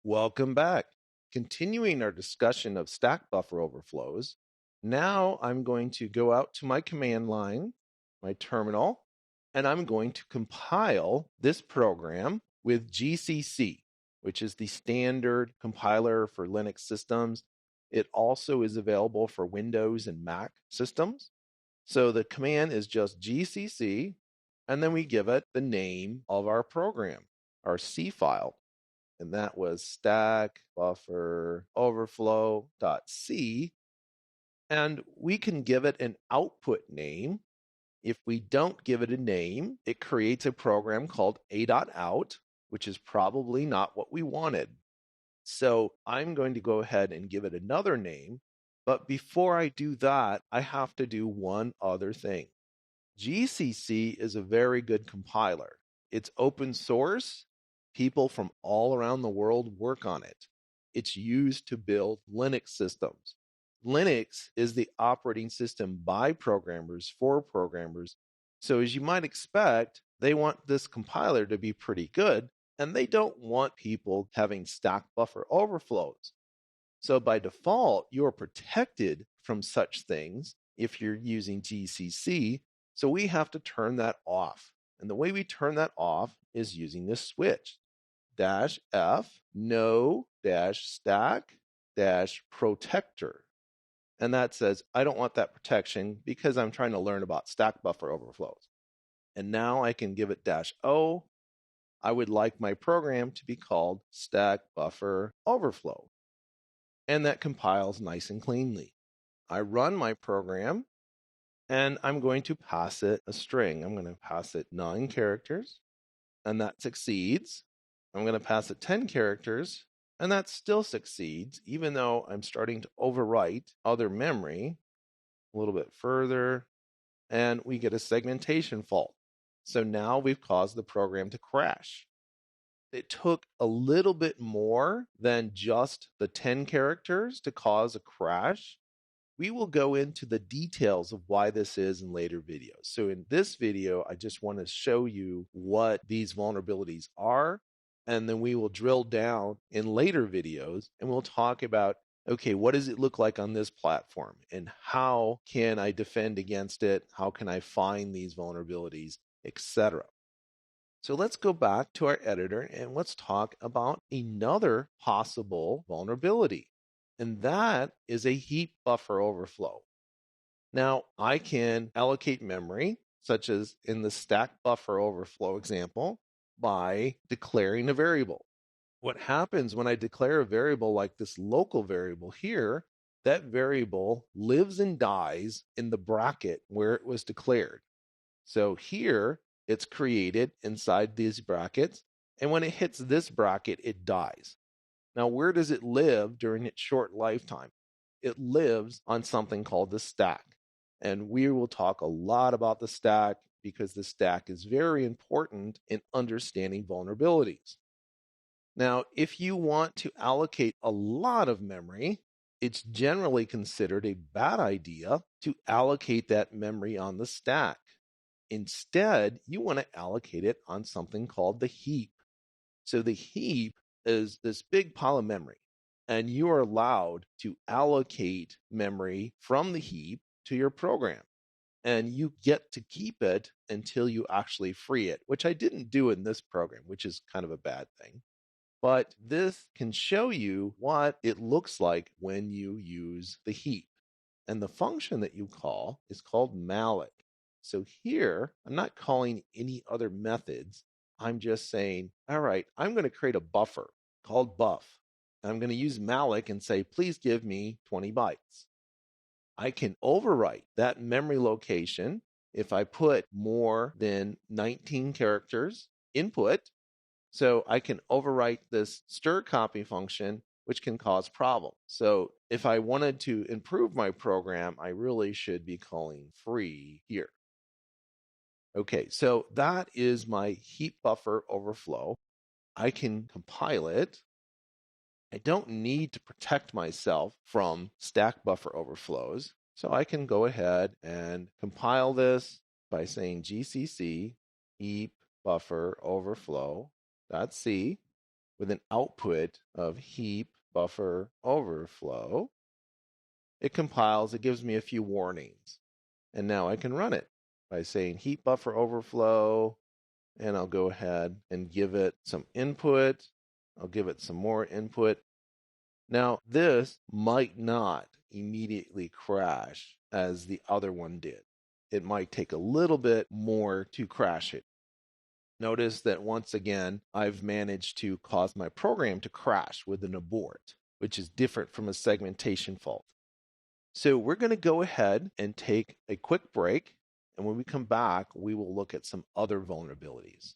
Welcome back. Continuing our discussion of stack buffer overflows, now I'm going to go out to my command line, my terminal, and I'm going to compile this program with GCC, which is the standard compiler for Linux systems. It also is available for Windows and Mac systems. So the command is just GCC, and then we give it the name of our program, our C file. And that was stack buffer overflow.c. And we can give it an output name. If we don't give it a name, it creates a program called a.out, which is probably not what we wanted. So I'm going to go ahead and give it another name. But before I do that, I have to do one other thing. GCC is a very good compiler. It's open source. People from all around the world work on it. It's used to build Linux systems. Linux is the operating system by programmers for programmers. So as you might expect, they want this compiler to be pretty good, and they don't want people having stack buffer overflows. So by default, you're protected from such things if you're using GCC. So we have to turn that off. And the way we turn that off is using this switch. -F, no -stack -protector. And that says, I don't want that protection because I'm trying to learn about stack buffer overflows. And now I can give it -O. I would like my program to be called stack buffer overflow. And that compiles nice and cleanly. I run my program, and I'm going to pass it a string. I'm going to pass it 9 characters, and that succeeds. I'm going to pass it 10 characters, and that still succeeds, even though I'm starting to overwrite other memory a little bit further, and we get a segmentation fault. So now we've caused the program to crash. It took a little bit more than just the 10 characters to cause a crash. We will go into the details of why this is in later videos. So in this video, I just want to show you what these vulnerabilities are, and then we will drill down in later videos and we'll talk about, okay, what does it look like on this platform and how can I defend against it? How can I find these vulnerabilities, etc. So let's go back to our editor and let's talk about another possible vulnerability. And that is a heap buffer overflow. Now, I can allocate memory, such as in the stack buffer overflow example, by declaring a variable. What happens when I declare a variable like this local variable here, that variable lives and dies in the bracket where it was declared. So here, it's created inside these brackets, and when it hits this bracket, it dies. Now, where does it live during its short lifetime? It lives on something called the stack. And we will talk a lot about the stack because the stack is very important in understanding vulnerabilities. Now, if you want to allocate a lot of memory, it's generally considered a bad idea to allocate that memory on the stack. Instead, you want to allocate it on something called the heap. So the heap is this big pile of memory, and you are allowed to allocate memory from the heap to your program. And you get to keep it until you actually free it, which I didn't do in this program, which is kind of a bad thing. But this can show you what it looks like when you use the heap. And the function that you call is called malloc. So here, I'm not calling any other methods. I'm just saying, all right, I'm going to create a buffer called buff. I'm going to use malloc and say, please give me 20 bytes. I can overwrite that memory location if I put more than 19 characters input. So I can overwrite this stir copy function, which can cause problems. So if I wanted to improve my program, I really should be calling free here. Okay, so that is my heap buffer overflow. I can compile it. I don't need to protect myself from stack buffer overflows. So I can go ahead and compile this by saying GCC heap buffer overflow.c. with an output of heap buffer overflow. It compiles, it gives me a few warnings, and now I can run it by saying heap buffer overflow, and I'll go ahead and give it some input. I'll give it some more input. Now, this might not immediately crash as the other one did. It might take a little bit more to crash it. Notice that once again, I've managed to cause my program to crash with an abort, which is different from a segmentation fault. So we're going to go ahead and take a quick break. And when we come back, we will look at some other vulnerabilities.